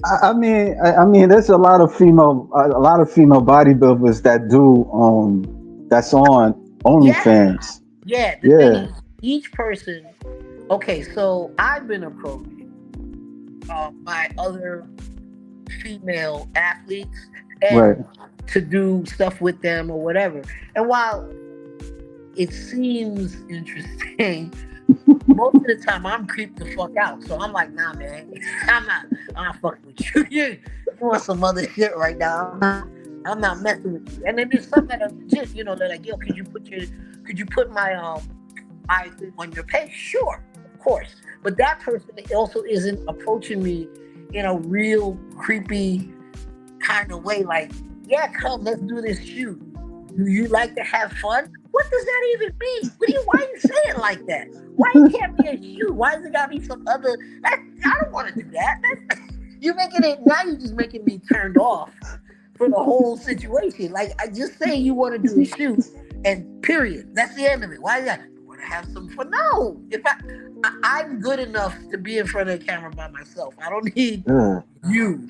I mean, there's a lot of female bodybuilders that do that's on Yeah, OnlyFans. yeah. The thing Yeah, is, each person. Okay, so I've been approached by other female athletes right. and to do stuff with them or whatever. And while it seems interesting, most of the time I'm creeped the fuck out. So I'm like, nah, man, I'm not fucking with you. You want some other shit right now? I'm not messing with you. And then there's some that are legit. They're like, yo, could you put my thing on your page? Sure, of course. But that person also isn't approaching me in a real creepy kind of way. Like, yeah, come, let's do this shoot. Do you like to have fun? What does that even mean? Why are you saying it like that? Why it can't be a shoot? Why is it gotta be some other? I don't want to do that. You're making it now. You're just making me turned off for the whole situation. Like, I just say you want to do a shoot, and period. That's the end of it. Why is that? You want to have some fun? No. I'm good enough to be in front of the camera by myself. I don't need Yeah. you.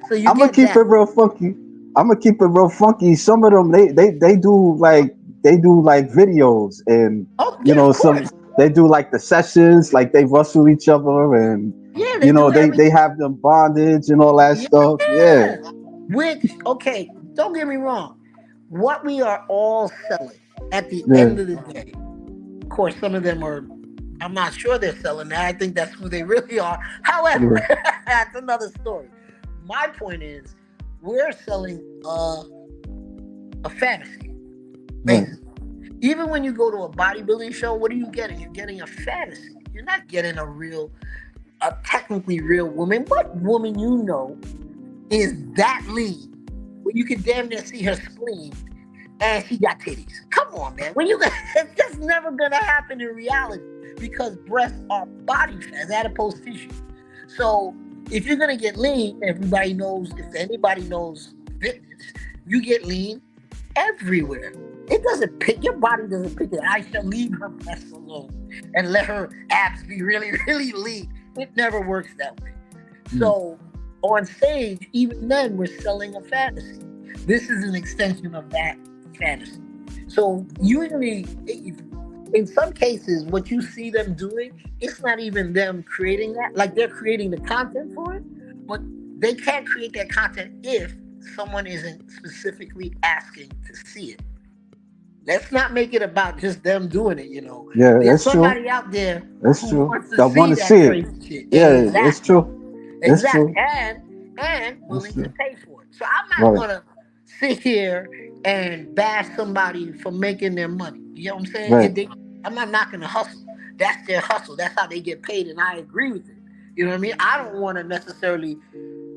So you I'm gonna get keep that. it real funky. I'm gonna keep it real funky. Some of them they do like videos, and Oh yeah, of some course. they do like the sessions, like they wrestle each other, and Yeah, they do they everything. have them bondage and all that stuff. Yeah, Yeah. Which, okay, don't get me wrong. What we are all selling at the yeah, end of the day, of course, some of them are, I'm not sure they're selling that. I think that's who they really are. However, yeah, that's another story. My point is, we're selling a fantasy, right. basically. Even when you go to a bodybuilding show, what are you getting? You're getting a fantasy. You're not getting a technically real woman. What woman is that lean where you can damn near see her spleen and she got titties? Come on, man. It's just never gonna happen in reality because breasts are body fat as adipose tissue. So if you're gonna get lean, everybody knows. If anybody knows fitness, you get lean everywhere. It doesn't pick your body doesn't pick it. I shall leave her breasts alone and let her abs be really, really lean. It never works that way. Mm. So on stage, even then, we're selling a fantasy. This is an extension of that fantasy. So usually, in some cases, what you see them doing, it's not even them creating that. Like they're creating the content for it, but they can't create that content if someone isn't specifically asking to see it. Let's not make it about just them doing it. Yeah, There's that's true. somebody out there That's who true. wants to I want see to that see it. crazy shit. Yeah, it's Exactly. true. It's Exactly. true. And It's willing to true. pay for it. So I'm not Right, gonna sit here and bash somebody for making their money. You know what I'm saying? right. I'm not knocking the hustle. That's their hustle. That's how they get paid, and I agree with it. You know what I mean? I don't want to necessarily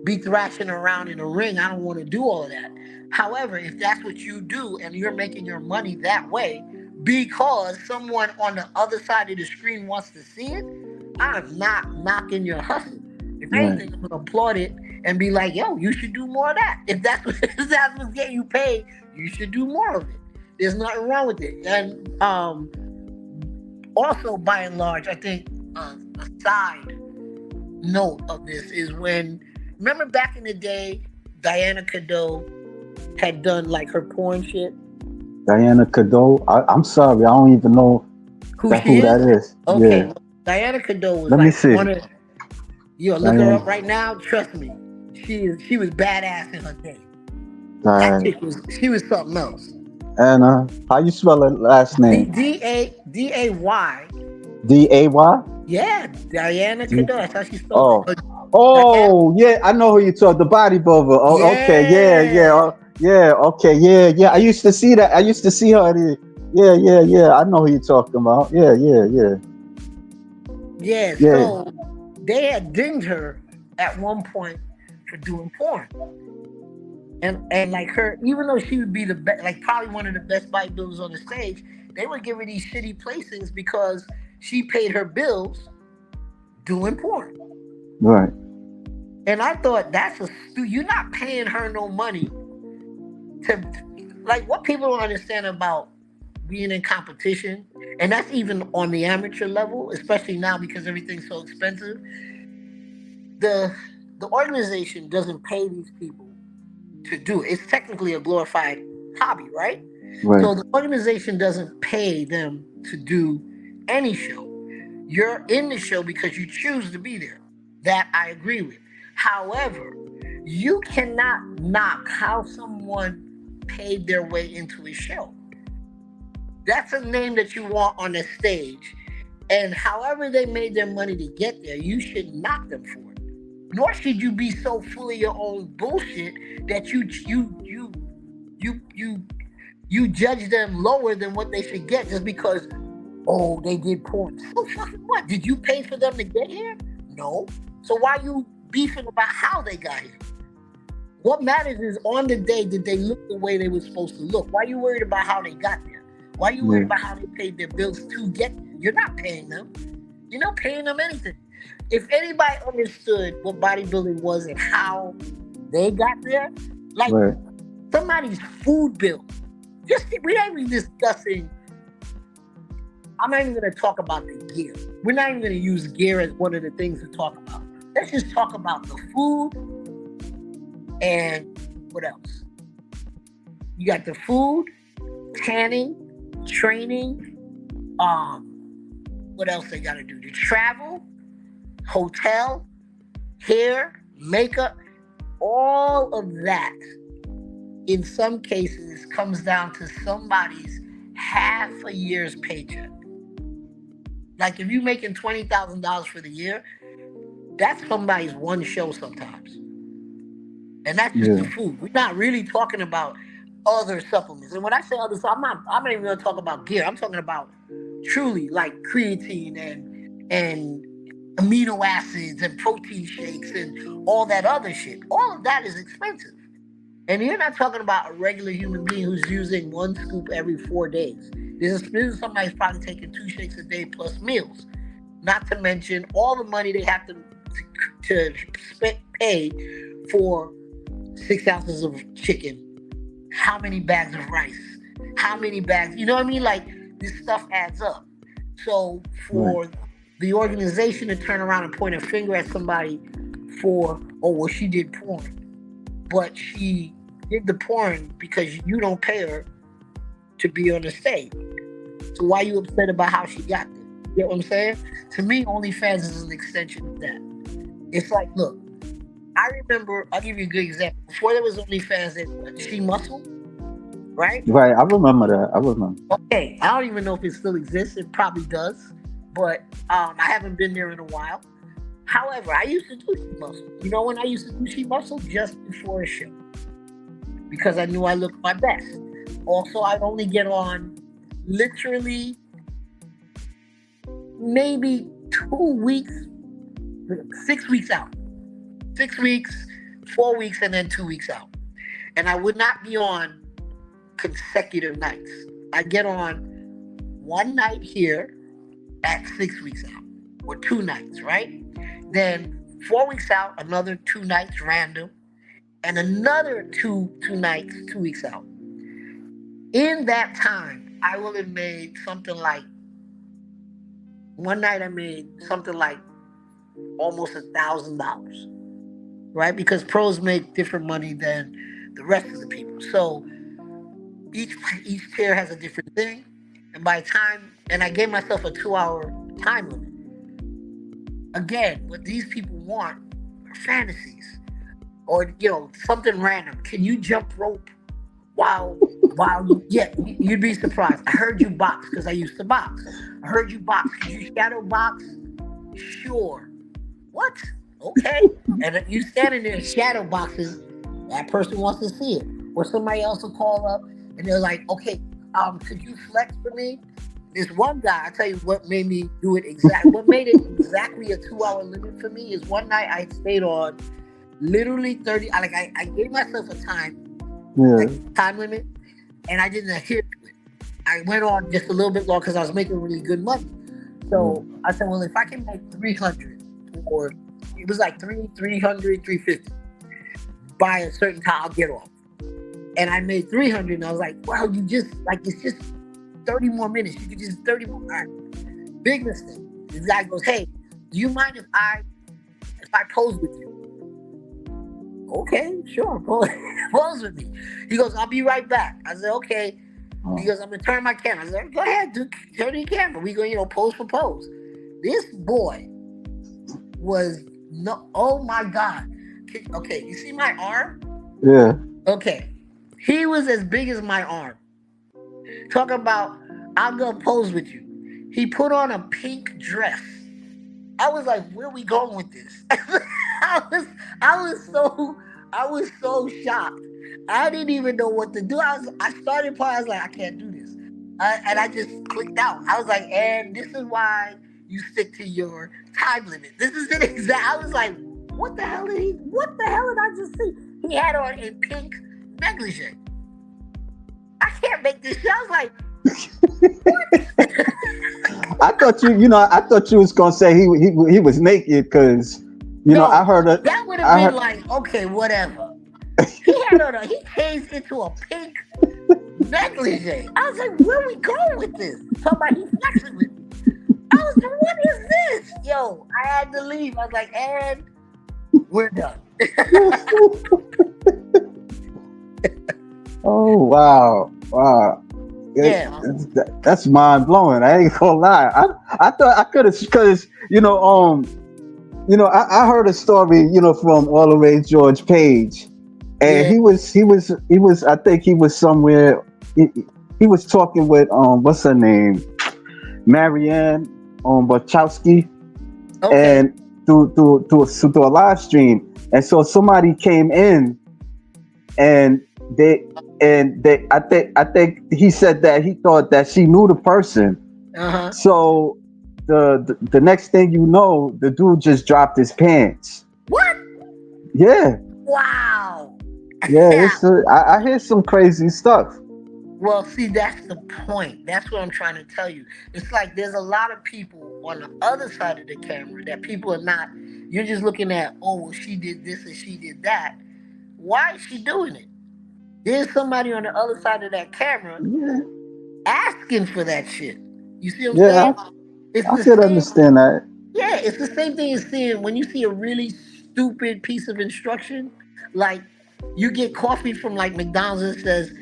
be thrashing around in a ring. I don't want to do all of that. However, if that's what you do and you're making your money that way because someone on the other side of the screen wants to see it, I'm not knocking your hustle. If Right. anything, I'm gonna applaud it and be like, "Yo, you should do more of that. If that's what if that's what's getting you paid, you should do more of it. There's nothing wrong with it." And also, by and large, I think a side note of this is when remember back in the day, Diana Cadot had done like her porn shit. Diana Cadot. I'm sorry, I don't even know Who that she who that is? is. Okay, Yeah. well, Diana Cadot was Let me like see. one of you. Look her Diana. up right now. Trust me, she was badass in her day. That Diana. chick was something else. Anna. How you spell her last D name? D A D A Y. Day? Yeah, Diana D. Cadot. That's how she spells it. Oh. Diana. Oh, yeah, I know who you talk. The bodybuilder. Oh, okay, yeah, yeah, Yeah, yeah, okay, yeah, yeah. I used to see that. I used to see her. Yeah, yeah, yeah. I know who you talking about. Yeah, yeah, yeah, yeah. yeah. So they had dinged her at one point for doing porn. And like her, even though she would be the best, like probably one of the best bodybuilders on the stage, they would give her these shitty placings because she paid her bills doing porn. Right. And I thought you're not paying her no money to like what people don't understand about being in competition, and that's even on the amateur level, especially now because everything's so expensive. The organization doesn't pay these people to do it. It's technically a glorified hobby, right? Right. So the organization doesn't pay them to do any show. You're in the show because you choose to be there. That I agree with. However, you cannot knock how someone paid their way into a show. That's a name that you want on the stage. And however they made their money to get there, you should knock them for it. Nor should you be so full of your own bullshit that you you judge them lower than what they should get just because, oh, they did porn. So fucking what? Did you pay for them to get here? No. So why you beefing about how they got here? What matters is on the day, did they look the way they were supposed to look? Why are you worried about how they got there? Why are you worried about how they paid their bills to get there? You're not paying them. You're not paying them anything. If anybody understood what bodybuilding was and how they got there, like Right. somebody's food bill. We're not even discussing. I'm not even going to talk about the gear. We're not even going to use gear as one of the things to talk about. Let's just talk about the food and what else? You got the food, tanning, training, what else they got to do? The travel, hotel, hair, makeup, all of that in some cases comes down to somebody's half a year's paycheck. Like if you're making $20,000 for the year, that's somebody's one show sometimes. And that's just the food. We're not really talking about other supplements. And when I say other, I'm not even going to talk about gear. I'm talking about truly like creatine and amino acids and protein shakes and all that other shit. All of that is expensive. And you're not talking about a regular human being who's using one scoop every 4 days. This is somebody who's probably taking 2 shakes a day plus meals. Not to mention all the money they have to pay for 6 ounces of chicken, how many bags of rice, how many bags, you know what I mean? Like this stuff adds up. So for the organization to turn around and point a finger at somebody for, oh, well, she did porn, but she did the porn because you don't pay her to be on the stage. So why are you upset about how she got there? You get what I'm saying? To me, OnlyFans is an extension of that. It's like, look, I remember, I'll give you a good example. Before there was OnlyFans, there was She Muscle, right? Right. I remember that. Okay. I don't even know if it still exists. It probably does. But I haven't been there in a while. However, I used to do She Muscle. You know when I used to do She Muscle? Just before a show. Because I knew I looked my best. Also, I'd only get on literally maybe 2 weeks, 6 weeks out. 6 weeks, 4 weeks, and then 2 weeks out. And I would not be on consecutive nights. I'd get on one night here at 6 weeks out, or 2 nights, right? Then 4 weeks out, another 2 nights random, and another two nights, 2 weeks out. In that time, I will have made something like, one night I made something like almost $1,000, right? Because pros make different money than the rest of the people. So each tier has a different thing. And by the time, and I gave myself a 2-hour time limit. Again, what these people want are fantasies. Or, you know, something random. Can you jump rope while you'd be surprised. I heard you box because I used to box. I heard you box. Can you shadow box? Sure. What? Okay. And you standing there shadow boxes, that person wants to see it. Or somebody else will call up and they're like, okay, could you flex for me? This one guy, I tell you what made me do it exactly. What made it exactly a 2-hour limit for me is one night I stayed on literally 30. I gave myself a time limit, and I didn't adhere to it. I went on just a little bit long because I was making really good money. So I said, well, if I can make 300, or it was like 350 by a certain time, I'll get off. And I made 300, and I was like, wow, you just like it's just 30 more minutes. You could just 30 more. All right. Big mistake. This guy goes, hey, do you mind if I I pose with you. Okay, sure, pose with me. He goes, I'll be right back. I said, okay. He goes, I'm gonna turn my camera. I said, go ahead, dude, turn your camera. We go, pose for pose. This boy was oh my God. Okay, you see my arm? Yeah. Okay. He was as big as my arm. Talk about, I'm gonna pose with you. He put on a pink dress. I was like, where are we going with this? I was so shocked. I didn't even know what to do. I started part, I was like, I can't do this. And I just clicked out. I was like, and this is why you stick to your time limit. This is it exact. I was like, what the hell did I just see? He had on a pink negligee. I can't make this shit. I was like, I thought you was gonna say he was naked because I heard it. That would have been like, okay, whatever. He changed into a pink negligee. I was like, where we going with this? Talking about he flexing with me. I was like, what is this? Yo, I had to leave. I was like, and we're done. Oh wow. Yeah, that's mind blowing. I ain't gonna lie. I thought I could have, because I heard a story from all the way George Page, and he was I think he was somewhere. He was talking with what's her name, Marianne Wachowski, okay. and through a live stream, and so somebody came in, and they I think he said that he thought that she knew the person. Uh-huh. So the next thing you know, the dude just dropped his pants. What? Yeah. Wow. Yeah, I hear some crazy stuff. Well, see, that's the point. That's what I'm trying to tell you. It's like there's a lot of people on the other side of the camera that people are not. You're just looking at, oh, well, she did this and she did that. Why is she doing it? There's somebody on the other side of that camera asking for that shit. You see what I'm saying? I could understand that. Yeah, it's the same thing as seeing when you see a really stupid piece of instruction, like you get coffee from like McDonald's and it says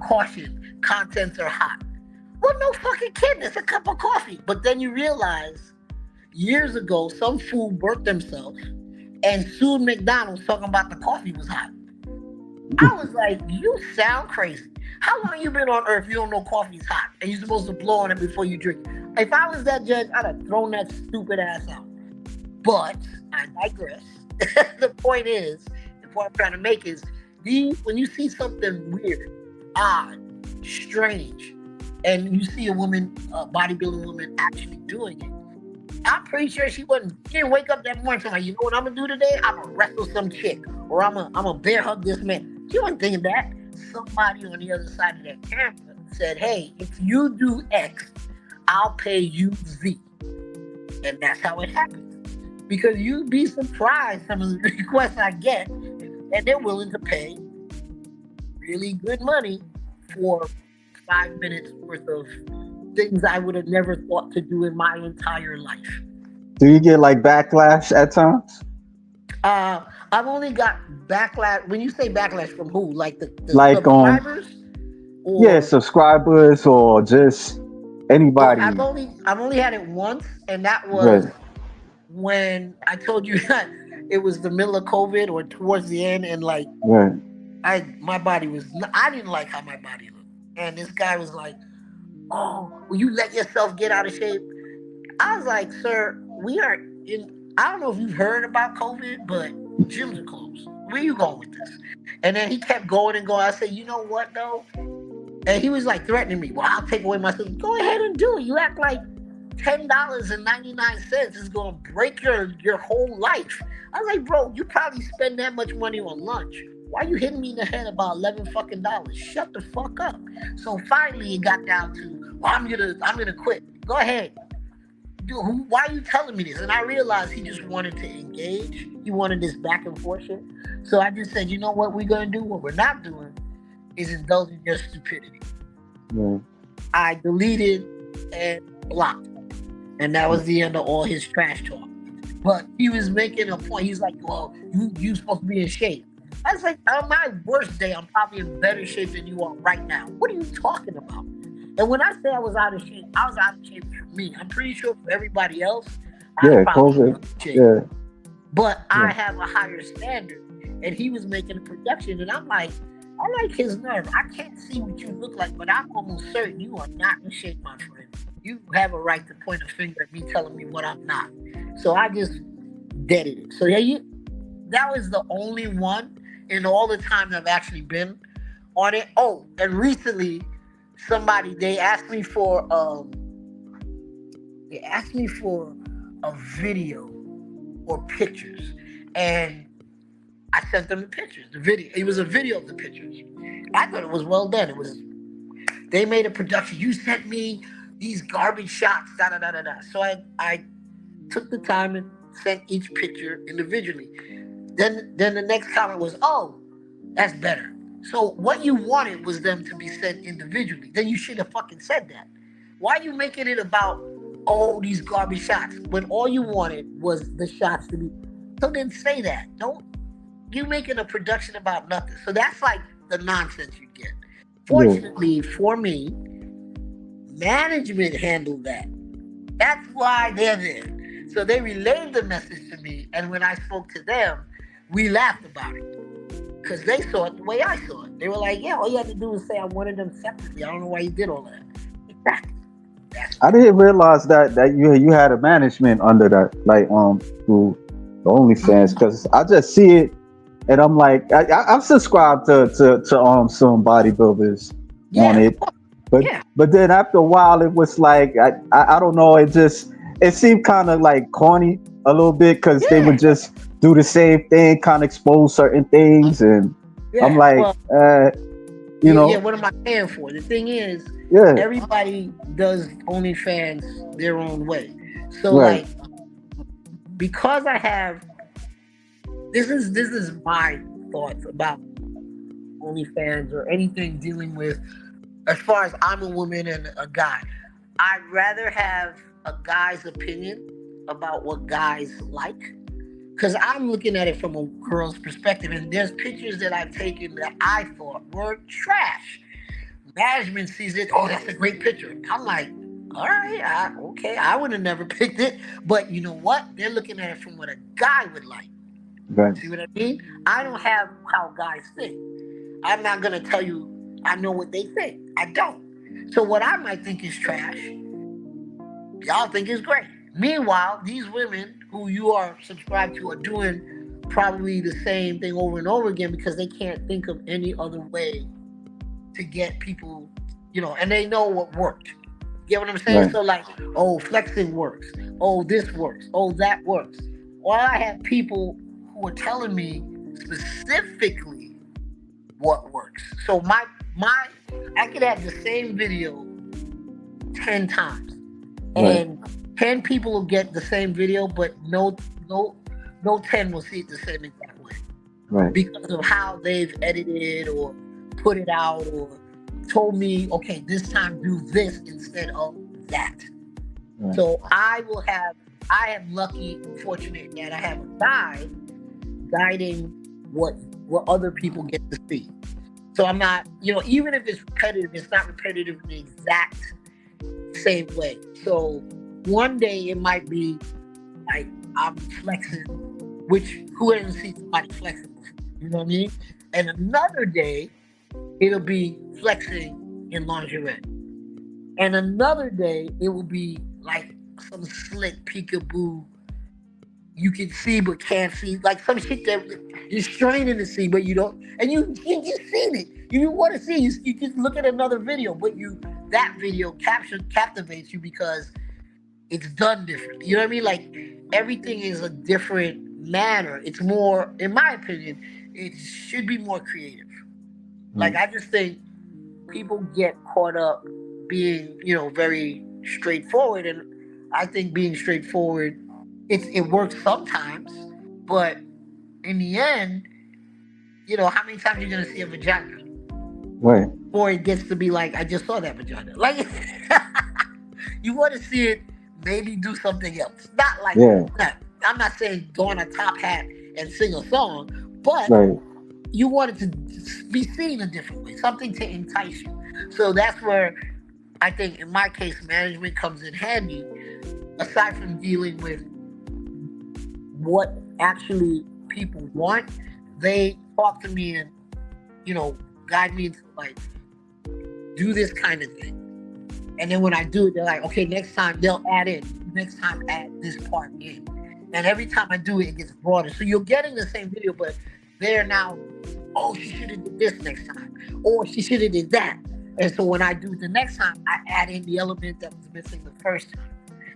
caution, contents are hot. Well, no fucking kidding, it's a cup of coffee. But then you realize years ago some fool burnt themselves and sued McDonald's talking about the coffee was hot. I was like, you sound crazy. How long you been on earth you don't know coffee's hot and you're supposed to blow on it before you drink it? If I was that judge, I'd have thrown that stupid ass out. But I digress. The point I'm trying to make is when you see something weird, odd, strange, and you see a bodybuilding woman actually doing it, I'm pretty sure she didn't wake up that morning saying, you know what I'm gonna do today? I'm gonna wrestle some chick, or I'm gonna bear hug this man. She wasn't thinking that. Somebody on the other side of that camera said, hey, if you do X, I'll pay you Z. And that's how it happens. Because you'd be surprised some of the requests I get, and they're willing to pay really good money for 5 minutes worth of things I would have never thought to do in my entire life. Do you get like backlash at times? I've only got backlash. When you say backlash, from who? Like the subscribers? Subscribers or just anybody. I've only had it once, and that was when I told you that it was the middle of COVID or towards the end, and like my body was. I didn't like how my body looked, and this guy was like, "Oh, will you let yourself get out of shape?" I was like, "Sir, we are in." I don't know if you've heard about COVID, but gyms are closed. Where you going with this? And then he kept going and going. I said, you know what, though? And he was like threatening me. Well, I'll take away my system. Go ahead and do it. You act like $10.99 is going to break your whole life. I was like, bro, you probably spend that much money on lunch. Why are you hitting me in the head about $11 fucking dollars? Shut the fuck up. So finally it got down to, well, I'm gonna quit. Go ahead. Dude, why are you telling me this? And I realized he just wanted to engage. He wanted this back and forth shit. So I just said, you know what we're going to do? What we're not doing is indulging your stupidity. Yeah. I deleted and blocked. And that was the end of all his trash talk. But he was making a point. He's like, well, you supposed to be in shape. I was like, on my worst day, I'm probably in better shape than you are right now. What are you talking about? And when I say I was out of shape, I was out of shape for me. I'm pretty sure for everybody else, I was Yeah, probably out COVID. of shape. Yeah, But yeah, I have a higher standard. And he was making a production, and I'm like, I like his nerve. I can't see what you look like, but I'm almost certain you are not in shape, my friend. You have a right to point a finger at me telling me what I'm not. So I just deaded it. So yeah, that was the only one in all the time I've actually been on it. Oh, and recently somebody they asked me for a video or pictures, and I sent them the pictures. The video. It was a video of the pictures. I thought it was well done. They made a production. You sent me these garbage shots. Da da da da da. So I took the time and sent each picture individually. Then the next comment was, oh, that's better. So what you wanted was them to be sent individually. Then you should have fucking said that. Why are you making it about these garbage shots when all you wanted was the shots to be? So then say that. Don't you making a production about nothing. So that's like the nonsense you get. yeah. Fortunately for me, management handled that. That's why they're there. So they relayed the message to me, and when I spoke to them, we laughed about it because they saw it the way I saw it. They were like, "Yeah, all you had to do was say I wanted them separately. I don't know why you did all that." Exactly. That's I didn't realize that you had a management under that, like through the OnlyFans, because I just see it and I'm like, I'm subscribed to some bodybuilders on yeah, of it, course. but Yeah, then after a while it was like I don't know, it seemed kind of like corny a little bit because they would yeah, just do the same thing, kind of expose certain things, and I'm yeah. like, Well, you yeah. know, What am I paying for? The thing is, yeah, everybody does OnlyFans their own way. So right, like, because I have this is my thoughts about OnlyFans or anything dealing with, as far as I'm a woman and a guy, I'd rather have a guy's opinion about what guys like. Because I'm looking at it from a girl's perspective, and there's pictures that I've taken that I thought were trash. Management sees it, oh, that's a great picture. I'm like, all right, okay, I would have never picked it. But you know what? They're looking at it from what a guy would like. right, See what I mean? I don't have how guys think. I'm not gonna tell you I know what they think. I don't. So what I might think is trash, y'all think is great. Meanwhile, these women who you are subscribed to are doing probably the same thing over and over again because they can't think of any other way to get people, and they know what worked. Get what I'm saying? right, So like, oh, flexing works. Oh, this works. Oh, that works. Well, I have people who are telling me specifically what works. So my I could have the same video 10 times right, and 10 people will get the same video, but no 10 will see it the same exact way right, because of how they've edited or put it out or told me, okay, this time do this instead of that. right, So I am lucky and fortunate that I have a guide guiding what other people get to see. So I'm not, even if it's repetitive, it's not repetitive in the exact same way. So one day it might be like I'm flexing, which who hasn't seen somebody flexing before? You know what I mean? And another day it'll be flexing in lingerie. And another day it will be like some slick peekaboo you can see but can't see, like some shit that you're straining to see but you don't, and you just seen it. You want to see, you just look at another video, but that video captivates you because it's done differently. You know what I mean? Like everything is a different manner. It's more, in my opinion, it should be more creative. Like right, I just think people get caught up being, very straightforward, and I think being straightforward, it works sometimes, but in the end, how many times you're gonna see a vagina, right. or it gets to be like, I just saw that vagina. Like you want to see it, maybe do something else, not like Yeah, that. I'm not saying don a top hat and sing a song, but Right. you want it to be seen a different way, something to entice you. So that's where I think, in my case, management comes in handy. Aside from dealing with what actually people want, they talk to me and, guide me into like, do this kind of thing. And then when I do it, they're like, okay, next time they'll add in, next time add this part in. And every time I do it, it gets broader. So you're getting the same video, but they're now, oh, she should have did this next time, or she should have did that. And so when I do it the next time, I add in the element that was missing the first time.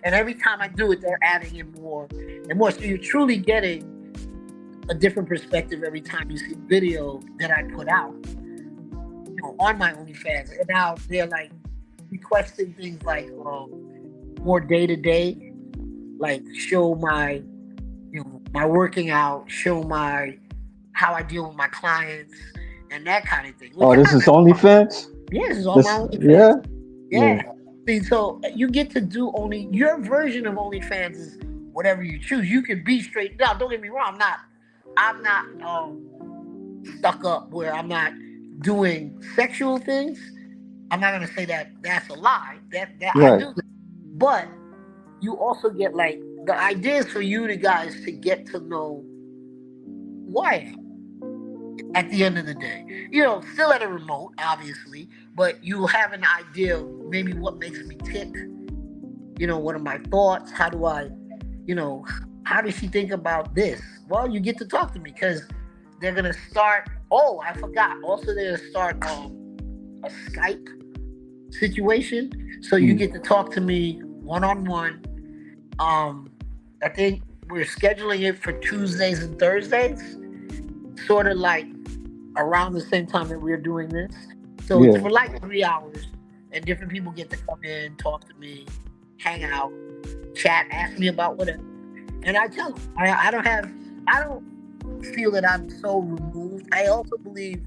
And every time I do it, they're adding in more and more. So you're truly getting a different perspective every time you see a video that I put out, on my OnlyFans. And now they're like requesting things like more day to day, like show my, my working out, show my how I deal with my clients and that kind of thing. Oh, this is OnlyFans? Yeah, this is all my OnlyFans. Yeah. See, so you get to do only your version of OnlyFans is whatever you choose. You can be straight. Now, don't get me wrong. I'm not stuck up where I'm not doing sexual things. I'm not gonna say that that's a lie. That right. I do that. But you also get like the idea is for you guys to get to know who I am at the end of the day. Still at a remote, obviously, but you have an idea of maybe what makes me tick. What are my thoughts? How do I, how does she think about this? Well, you get to talk to me because they're gonna start. Oh, I forgot. Also, they're gonna start a Skype situation, so you get to talk to me one-on-one. I think we're scheduling it for Tuesdays and Thursdays, sort of like around the same time that we're doing this. So it's for like 3 hours, and different people get to come in, talk to me, hang out, chat, ask me about whatever. And I tell them, I don't feel that I'm so removed. I also believe,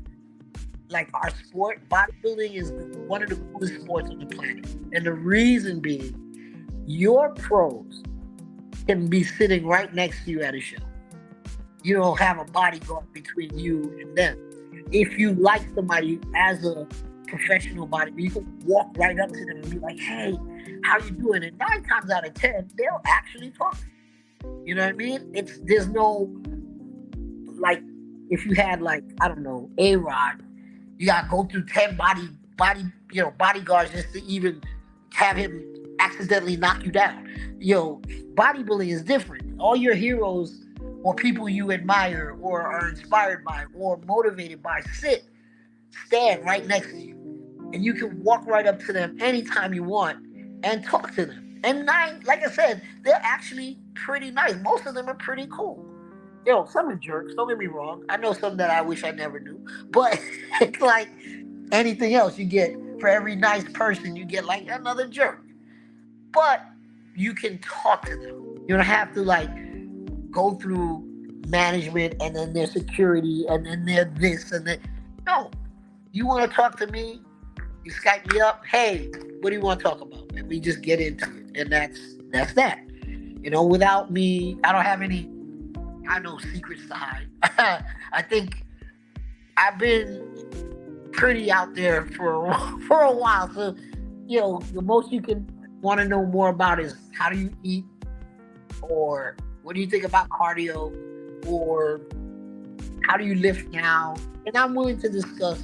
like, our sport, bodybuilding is one of the coolest sports on the planet. And the reason being, your pros can be sitting right next to you at a show. You don't have a bodyguard between you and them. If you like somebody as a professional bodybuilder, you can walk right up to them and be like, hey, how you doing? And 9 times out of 10, they'll actually talk to you. You know what I mean? There's no, like, if you had, like, I don't know, A-Rod, you gotta go through 10 bodyguards just to even have him accidentally knock you down. Bodybuilding is different. All your heroes or people you admire or are inspired by or motivated by stand right next to you. And you can walk right up to them anytime you want and talk to them. And 9, like I said, they're actually pretty nice. Most of them are pretty cool. Some are jerks, don't get me wrong. I know some that I wish I never knew. But it's like anything else, you get, for every nice person, you get like another jerk. But you can talk to them. You don't have to like go through management and then their security and then their this and that. No. You want to talk to me, you Skype me up, hey, what do you want to talk about? And we just get into it. And that's that. Without me, I don't have any, secrets to hide. I think I've been pretty out there for a while. So, the most you can want to know more about is how do you eat, or what do you think about cardio, or how do you lift now? And I'm willing to discuss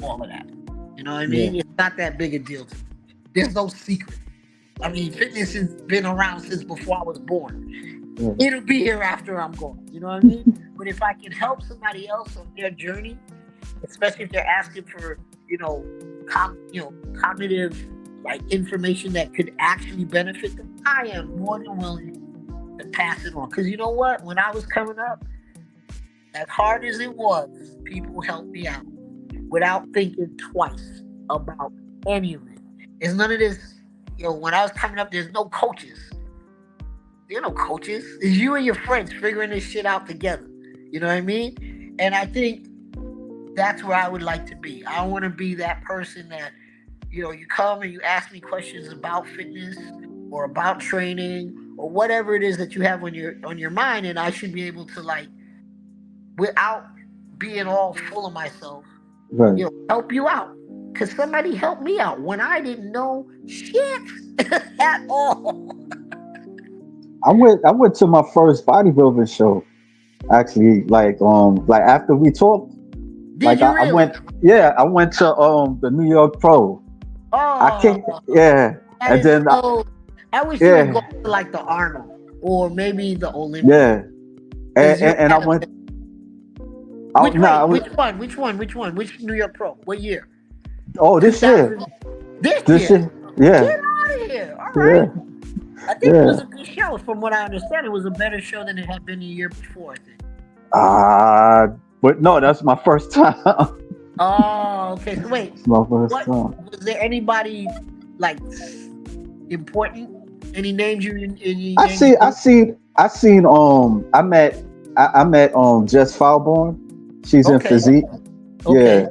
all of that. You know what I mean? Yeah. It's not that big a deal to me. There's no secret. I mean, fitness has been around since before I was born. Yeah. It'll be here after I'm gone. You know what I mean? But if I can help somebody else on their journey, especially if they're asking for, cognitive, like, information that could actually benefit them, I am more than willing to pass it on. Because you know what? When I was coming up, as hard as it was, people helped me out without thinking twice about any of it. There's none of this, when I was coming up, there's no coaches. There are no coaches. It's you and your friends figuring this shit out together. You know what I mean? And I think that's where I would like to be. I want to be that person that, you come and you ask me questions about fitness or about training or whatever it is that you have on your mind, and I should be able to, like, without being all full of myself, Right. help you out. Cause somebody helped me out when I didn't know shit at all. I went to my first bodybuilding show actually, like after we talked, Did you I really? went, yeah, I went to the New York Pro. I can't, Oh, yeah, that and is then so. I wish you would yeah, go to like the Arnold or maybe the Olympia. yeah, Cause you're and I kind of. went out. Which No, I wait, was, which one? Which one? Which one? Which New York Pro? What year? oh, Two this year, thousand. This this year. year, yeah, Get out of here! All right. yeah, I think it yeah. was a good show. From what I understand, it was a better show than it had been the year before. I think. Uh but no, that's my first time. Oh, okay. So wait, It's my first what time. was there anybody like important? Any names any I names see, you know? I seen, I met, Jess Falborn. She's in Okay, physique. okay, Yeah.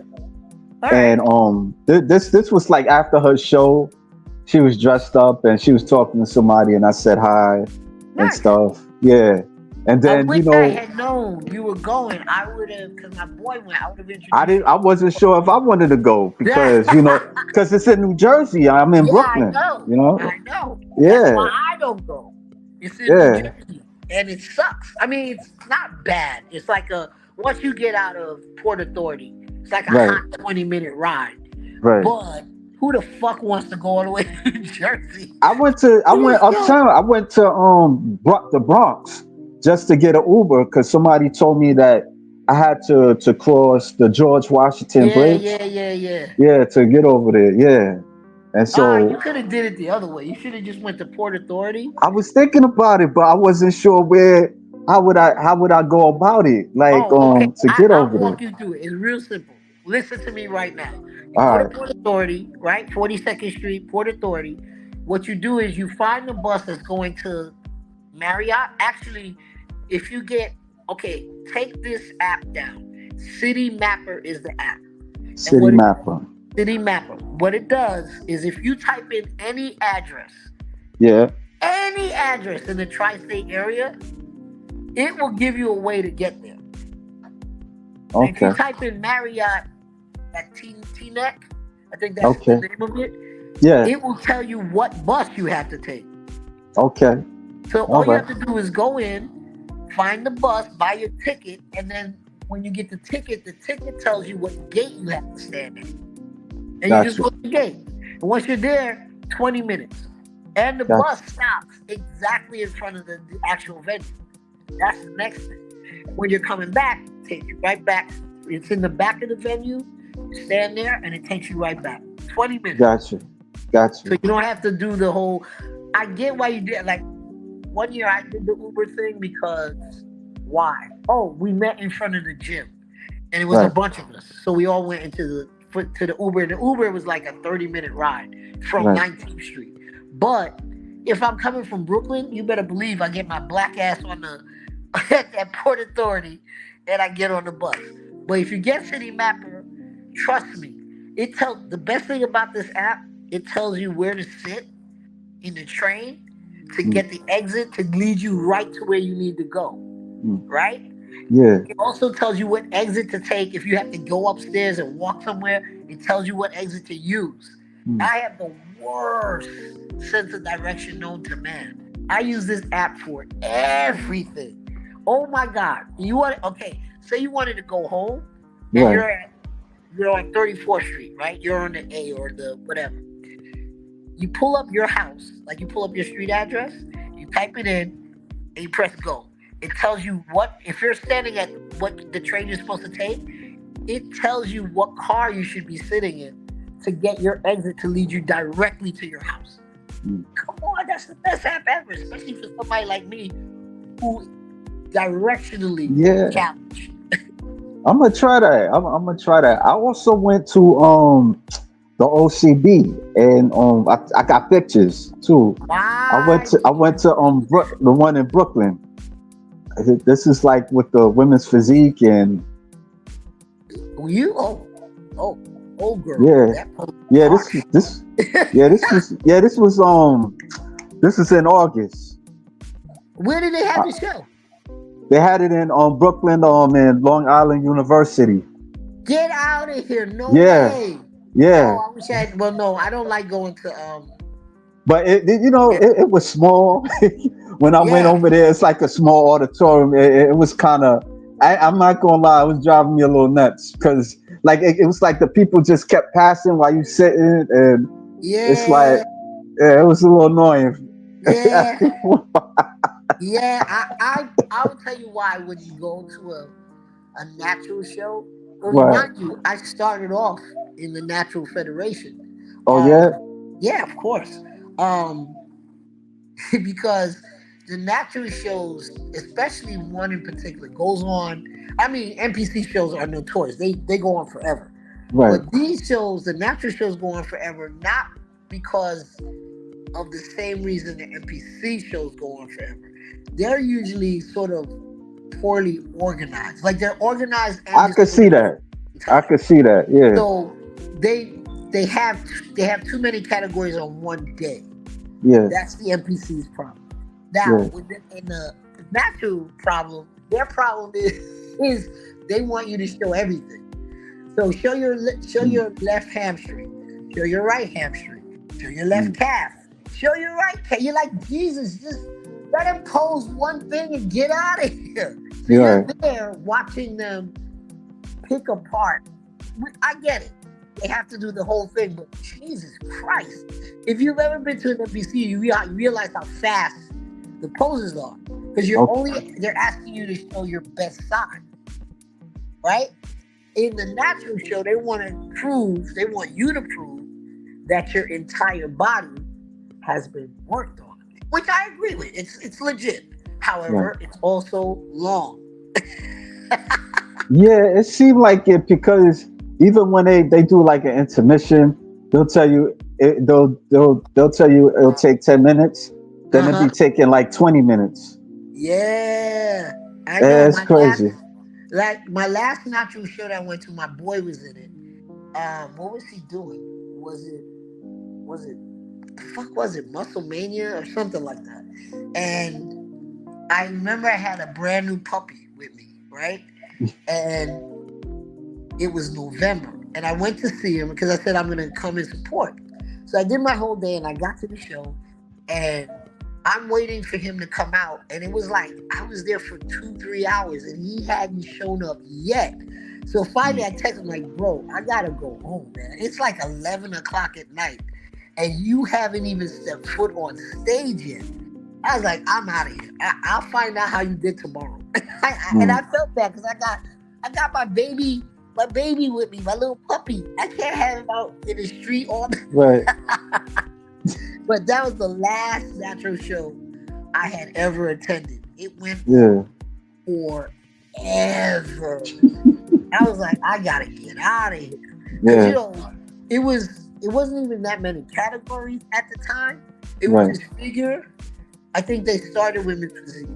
all And right, this was like after her show. She was dressed up and she was talking to somebody, and I said hi and nice. stuff. Yeah. And I then, wish I had known you were going. I would have, because my boy went. I would have introduced I you. wasn't sure if I wanted to go Yeah, because, because it's in New Jersey. I'm in yeah, I Brooklyn, know. you know? I know. That's Yeah. why I don't go. It's in New Yeah. Jersey, and it sucks. I mean, it's not bad. It's like once you get out of Port Authority, it's like a Right. hot 20-minute ride. Right. But who the fuck wants to go all the way to New Jersey? I went Yo, uptown. I went to the Bronx just to get an Uber because somebody told me that I had to cross the George Washington yeah, Bridge. yeah, yeah, yeah. Yeah, to get over there. Yeah. And You so could have did it the other way. You should have just went to Port Authority. I was thinking about it, but I wasn't sure how would I go about it? Like Oh, okay. to get I'll over there. walk you through it. It's real simple. Listen to me right now. You go All to right. Port Authority, right? 42nd Street, Port Authority. What you do is you find the bus that's going to Marriott. Actually, if you get, okay, take this app down. City Mapper is the app. And City Mapper. City Mapper. What it does is if you type in any address Yeah. in the tri-state area, it will give you a way to get there. And if you Okay. type in Marriott at Teaneck, I think that's Okay. the name of it, Yeah. it will tell you what bus you have to take. Okay. So All all you right. have to do is go in, find the bus, buy your ticket, and then when you get the ticket tells you what gate you have to stand in. And you just Gotcha. go to the gate. And once you're there, 20 minutes. And the Gotcha. bus stops exactly in front of the actual venue. That's the next thing. When you're coming back, take you right back. It's in the back of the venue. You stand there, and it takes you right back. 20 minutes. Gotcha. So Gotcha. you don't have to do the whole. I get why you did. Like one year, I did the Uber thing because why? Oh, we met in front of the gym, and it was a Right. bunch of us. So we all went into the Uber. And the Uber was like a 30-minute ride from Right. 19th Street. But if I'm coming from Brooklyn, you better believe I get my black ass on the at Port Authority, and I get on the bus. But if you get City Mapper, trust me, the best thing about this app, it tells you where to sit in the train to get the exit to lead you right to where you need to go. Right? Yeah. It also tells you what exit to take if you have to go upstairs and walk somewhere. It tells you what exit to use. I have the worst sense of direction known to man. I use this app for everything. Oh my God! Say you wanted to go home, and Right. you're on 34th Street, right? You're on the A or the whatever. You pull up your house, like you pull up your street address, you type it in, and you press go. It tells you if you're standing at what the train you're supposed to take, it tells you what car you should be sitting in to get your exit to lead you directly to your house. Come on, that's the best app ever, especially for somebody like me who directionally challenged. I'm gonna try that. I'm gonna try that. I also went to the OCB and I got pictures too. I went to the one in Brooklyn. This is like with the women's physique and old girl. This was this is in August. Where did they have the show? They had it in Brooklyn, in Long Island University. Get out of here! No Yeah, way. Oh, yeah. I wish I had. Well, no, I don't like going to. But Yeah, it was small. When I went yeah, over there, it's like a small auditorium. It was kind of. I'm not gonna lie, it was driving me a little nuts because like it was like the people just kept passing while you sitting, and it's like yeah, yeah, it was a little annoying. yeah, yeah. I will tell you why when you go to a natural show. Well, Right. mind you, I started off in the Natural Federation. Oh yeah. Um, yeah, of course. Um, because the natural shows, especially one in particular, goes on. I mean, NPC shows are notorious; they go on forever. Right. But these shows, the natural shows, go on forever, not because of the same reason the NPC shows go on forever. They're usually sort of poorly organized. Like they're organized and I could see disorganized that. at the I same time. could see that. Yeah. So they they have they have too many categories on one day. Yeah. That's the NPC's problem. Now, Yeah. in the natural problem, their problem is they want you to show everything. So show Mm, your left hamstring, show your right hamstring, show your left mm. calf, show your right calf. You're like Jesus, just let him pose one thing and get out of here. So You're you're right. there watching them pick apart. I get it. They have to do the whole thing, but Jesus Christ. If you've ever been to an NPC, you realize how fast the poses are. Because Okay. they're asking you to show your best side, right? In the natural show, they want you to prove that your entire body has been worked on, which I agree with. It's legit. Right. However, it's also long. Yeah, it seemed like it because even when they do like an intermission, they'll tell you they'll tell you it'll take 10 minutes, then Uh it'll be huh. taking like 20 minutes. Yeah, I know. It's crazy. My last natural show that I went to, my boy was in it. What was he doing? Was it the fuck was it Muscle Mania or something like that? And I remember I had a brand new puppy with me, right? And it was November, and I went to see him because I said I'm gonna come and support. So I did my whole day, and I got to the show, and I'm waiting for him to come out, and it was like I was there for 2, 3 hours, and he hadn't shown up yet. So finally, Mm. I texted him like, "Bro, I gotta go home, man. It's like 11 o'clock at night, and you haven't even stepped foot on stage yet." I was like, "I'm out of here. I'll find out how you did tomorrow." And Mm. I felt bad because I got my baby with me, my little puppy. I can't have him out in the street all the Right. But that was the last natural show I had ever attended. It went Yeah. forever. I was like, I gotta get out of here. Cause Yeah. it wasn't even that many categories at the time. It was Right. just figure. I think they started women's physique.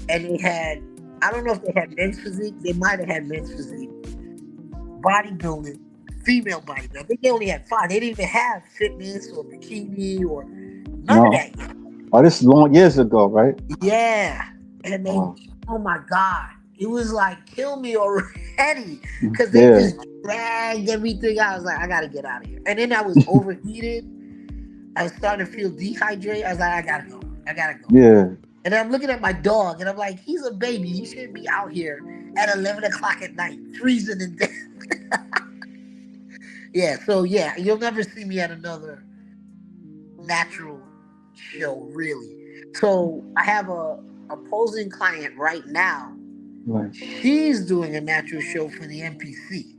And they had I don't know if they had men's physique. They might have had men's physique. Bodybuilding, female bodybuilding. I think they only had five. They didn't even have fitness or bikini or none of No. that yet. Oh, this is long years ago, right? Yeah. And they, Oh. oh my God. It was like, kill me already. Because they Yeah. just dragged everything out. I was like, I got to get out of here. And then I was overheated. I was starting to feel dehydrated. I was like, I got to go. I got to go. Yeah. And I'm looking at my dog and I'm like, he's a baby. He shouldn't be out here at 11 o'clock at night, freezing to death. Yeah, so yeah, you'll never see me at another natural show, really. So I have a opposing client right now. Right. She's doing a natural show for the NPC,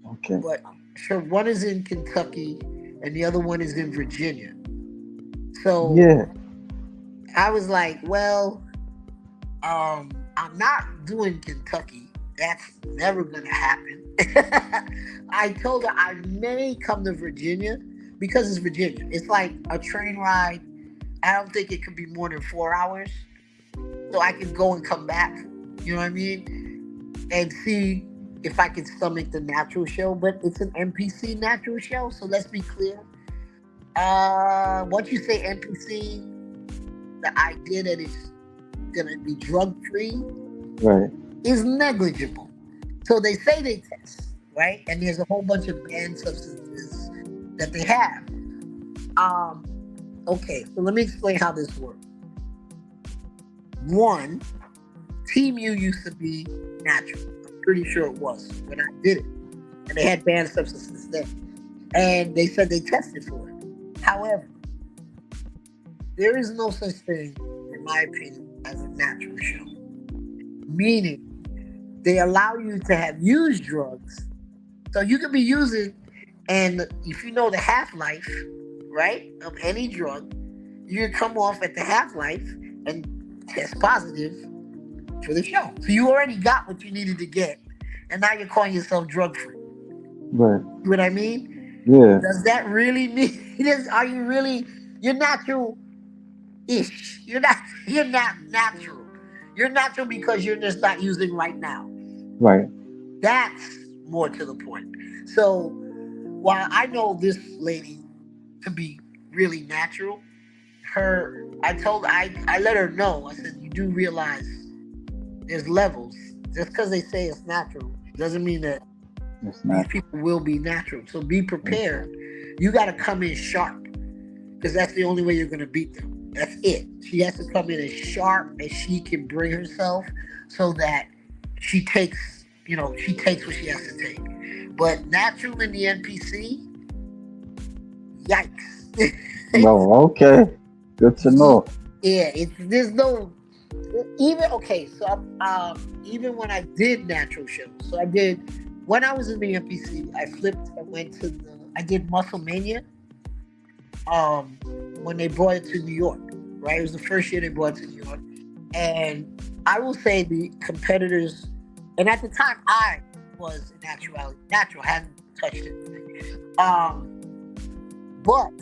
Okay. but sure, one is in Kentucky and the other one is in Virginia. So Yeah. I was like, well, I'm not doing Kentucky. That's never gonna happen. I told her I may come to Virginia because it's Virginia. It's like a train ride. I don't think it could be more than 4 hours. So I can go and come back. You know what I mean? And see if I can stomach the natural show. But it's an NPC natural show, so let's be clear. Once you say NPC, the idea that it's gonna be drug free Right. is negligible. So they say they test, right? And there's a whole bunch of banned substances that they have. Okay, so let me explain how this works. One, Team U used to be natural. I'm pretty sure it was when I did it. And they had banned substances then. And they said they tested for it. However, there is no such thing, in my opinion, as a natural show. Meaning, they allow you to have used drugs. So you can be using, and if you know the half-life, right, of any drug, you can come off at the half-life and test positive for the show. So you already got what you needed to get, and now you're calling yourself drug-free. Right. You know what I mean? Yeah. Does that really mean, are you really, you're natural-ish. You're not natural. You're natural because you're just not using right now. Right. That's more to the point. So while I know this lady to be really natural, I let her know. I said, you do realize there's levels. Just because they say it's natural doesn't mean that these people will be natural. So be prepared. You got to come in sharp because that's the only way you're going to beat them. That's it. She has to come in as sharp as she can bring herself so that she takes what she has to take. But natural in the NPC, yikes. Oh, okay. Good to know. Yeah, there's no even okay. So even when I did natural shows, so I did when I was in the NPC, I flipped and went to I did Muscle Mania. When they brought it to New York, right? It was the first year they brought it to New York, and I will say the competitors, and at the time I was natural, I hadn't touched anything. But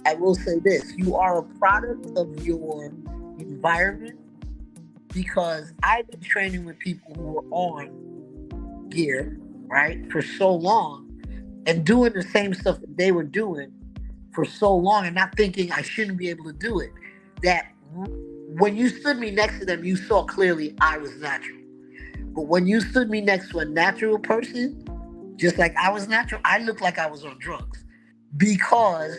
I will say this: you are a product of your environment, because I've been training with people who were on gear, right, for so long, and doing the same stuff that they were doing for so long, and not thinking I shouldn't be able to do it. That when you stood me next to them, you saw clearly I was natural. But when you stood me next to a natural person, just like I was natural, I looked like I was on drugs, because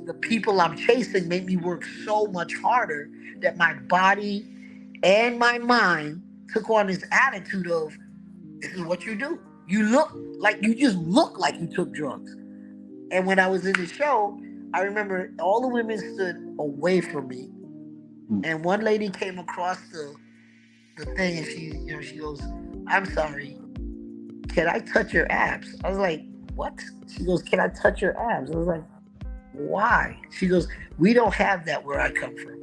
the people I'm chasing made me work so much harder that my body and my mind took on this attitude of, this is what you do. You just look like you took drugs. And when I was in the show, I remember all the women stood away from me, and one lady came across the thing, and she goes, "I'm sorry, can I touch your abs?" I was like, "What?" She goes, "Can I touch your abs?" I was like, "Why?" She goes, "We don't have that where I come from."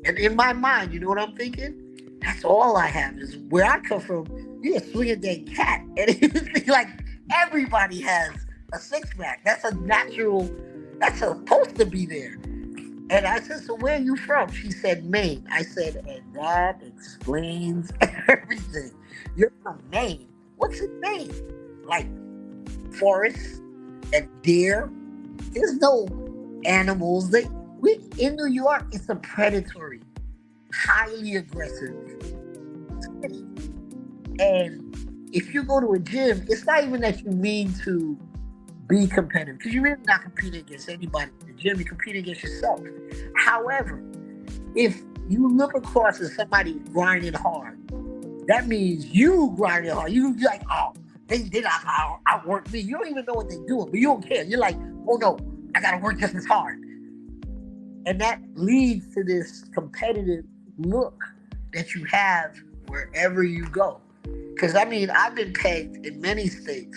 And in my mind, you know what I'm thinking? That's all I have is where I come from. You're a swinging dead cat, and it's like everybody has a six-pack. That's a natural. That's supposed to be there. And I said, "So where are you from?" She said, "Maine." I said, "And that explains everything. You're from Maine. What's in Maine? Like forests and deer? There's no animals. In New York, it's a predatory, highly aggressive city. And if you go to a gym, it's not even that you mean to be competitive, because you're really not competing against anybody in the gym. You're competing against yourself. However, if you look across at somebody grinding hard, that means you grinding hard. You like, oh, they not outwork me. You don't even know what they're doing, but you don't care. You're like, oh no, I gotta work just as hard. And that leads to this competitive look that you have wherever you go. Because I've been pegged in many states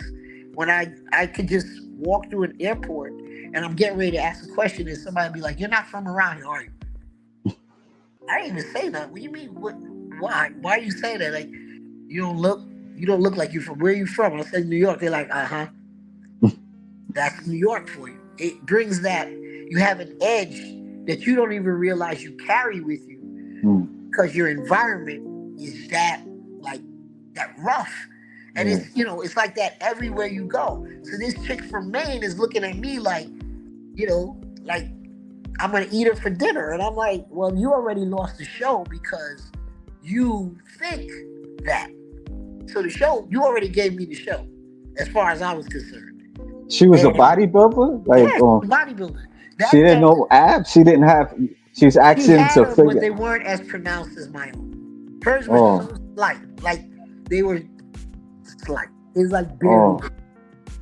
when I could just walk through an airport and I'm getting ready to ask a question, and somebody be like, "You're not from around here, are you?" I didn't even say that. What do you mean? What? Why? Why are you saying that? Like, you don't look like you're from. Where are you from? I said New York. They're like, that's New York for you. It brings that, you have an edge that you don't even realize you carry with you, because your environment is that rough. And it's like that everywhere you go. So this chick from Maine is looking at me like I'm gonna eat her for dinner. And I'm like, well, you already lost the show, because you think that. So the show, you already gave me the show, as far as I was concerned. She was a And bodybuilder, yeah, like bodybuilder. she That didn't that know abs. She didn't have. She was she asking had to them, but figure. they weren't as pronounced as my own. Hers were Oh, so slight, like they were slight. It was like barely. oh,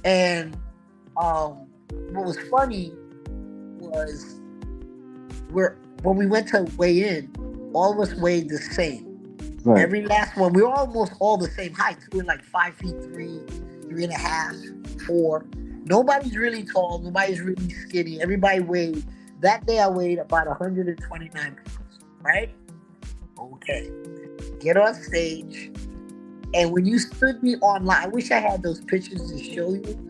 And what was funny was when we went to weigh in, all of us weighed the same. right. Every last one, we were almost all the same height. We were like 5'3", 3.5", 4. Nobody's really tall. Nobody's really skinny. Everybody weighed. That day I weighed about 129 pounds. Right? Okay. Get on stage. And when you stood me online, I wish I had those pictures to show you.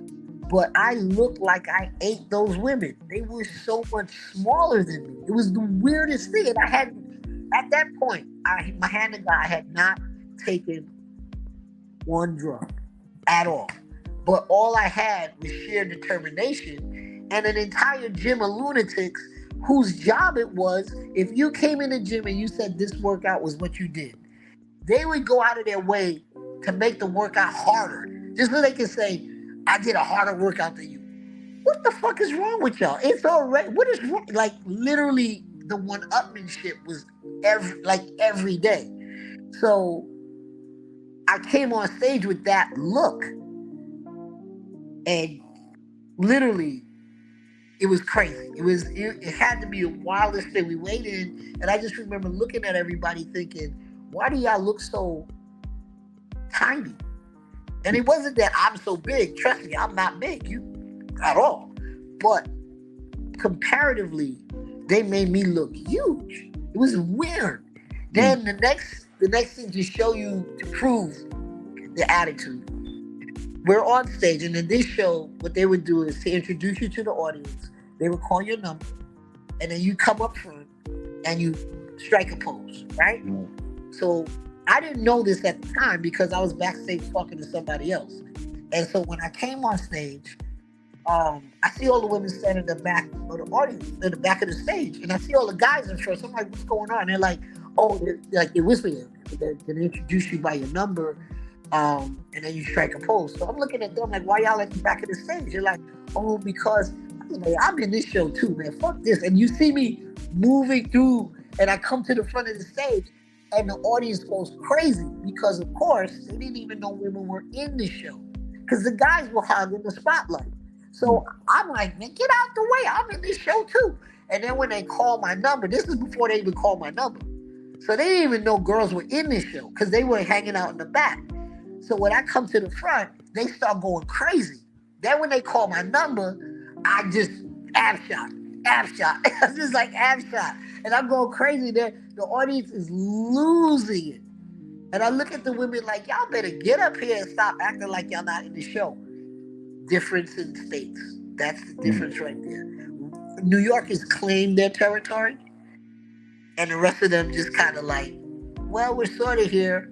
But I looked like I ate those women. They were so much smaller than me. It was the weirdest thing. And I had, at that point, my hand to God, I had not taken one drug at all. But all I had was sheer determination and an entire gym of lunatics whose job it was, if you came in the gym and you said this workout was what you did, they would go out of their way to make the workout harder. Just so they can say, I did a harder workout than you. What the fuck is wrong with y'all? It's already, what is wrong? Like, literally, the one-upmanship was every day. So I came on stage with that look, and literally, it was crazy. It had to be the wildest thing. We waited, and I just remember looking at everybody thinking, why do y'all look so tiny? And it wasn't that I'm so big. Trust me, I'm not big at all. But comparatively, they made me look huge. It was weird. Then the next thing to show you, to prove the attitude, we're on stage, and in this show, what they would do is to introduce you to the audience. They would call your number, and then you come up front and you strike a pose, right? So I didn't know this at the time because I was backstage talking to somebody else. And so when I came on stage, I see all the women standing in the back of the audience, in the back of the stage, and I see all the guys in front. So I'm like, what's going on? And they're like, oh, they're whispering. They're going to introduce you by your number, and then you strike a pose. So I'm looking at them like, why y'all at the back of the stage? They're like, oh, because I'm in this show too, man. Fuck this. And you see me moving through, and I come to the front of the stage, and the audience goes crazy because, of course, they didn't even know women were in the show because the guys were hogging the spotlight. So I'm like, man, get out the way. I'm in this show too. And then when they call my number, this is before they even called my number. So they didn't even know girls were in this show because they were hanging out in the back. So when I come to the front, they start going crazy. Then when they call my number, I just ab shot. I'm just like ab shot. And I'm going crazy there. The audience is losing it. And I look at the women like, y'all better get up here and stop acting like y'all not in the show. Difference in states. That's the difference right there. New York has claimed their territory, and the rest of them just kind of like, well, we're sort of here.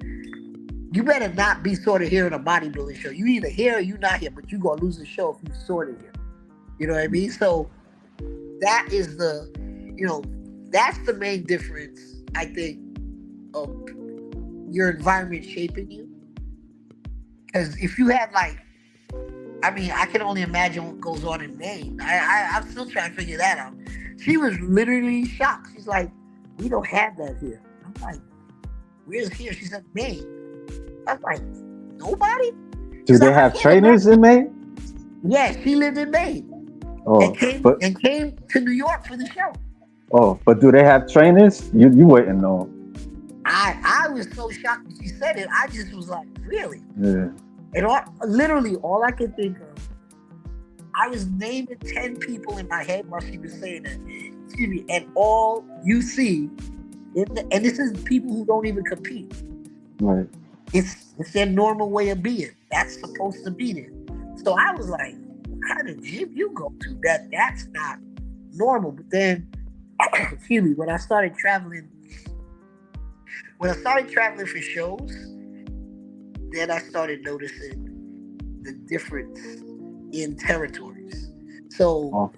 You better not be sort of here in a bodybuilding show. You either here or you not here, but you gonna lose the show if you sort of here. You know what I mean? So that is that's the main difference, I think, of your environment shaping you. Because if you had I can only imagine what goes on in Maine. I'm still trying to figure that out. She was literally shocked. She's like, we don't have that here. I'm like, where's here? She said, Maine. I was like, nobody? Do they have trainers in Maine? Yeah, she lived in Maine. Oh, and came to New York for the show. Oh, but do they have trainers? You wouldn't know. I was so shocked when she said it. I just was like, really? Yeah. And literally all I could think of, I was naming 10 people in my head while she was saying that. Excuse me. And all you see, and this is people who don't even compete. Right. It's their normal way of being. That's supposed to be there. So I was like, what kind of gym you go to? That's not normal. But then, excuse me, when I started traveling for shows, then I started noticing the difference in territories. So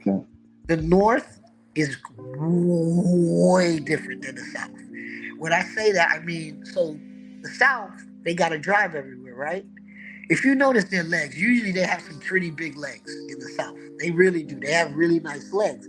the North is way different than the South. when I say that, I mean, so the South, they got to drive everywhere, right? If you notice their legs, usually they have some pretty big legs in the South. They really do. They have really nice legs.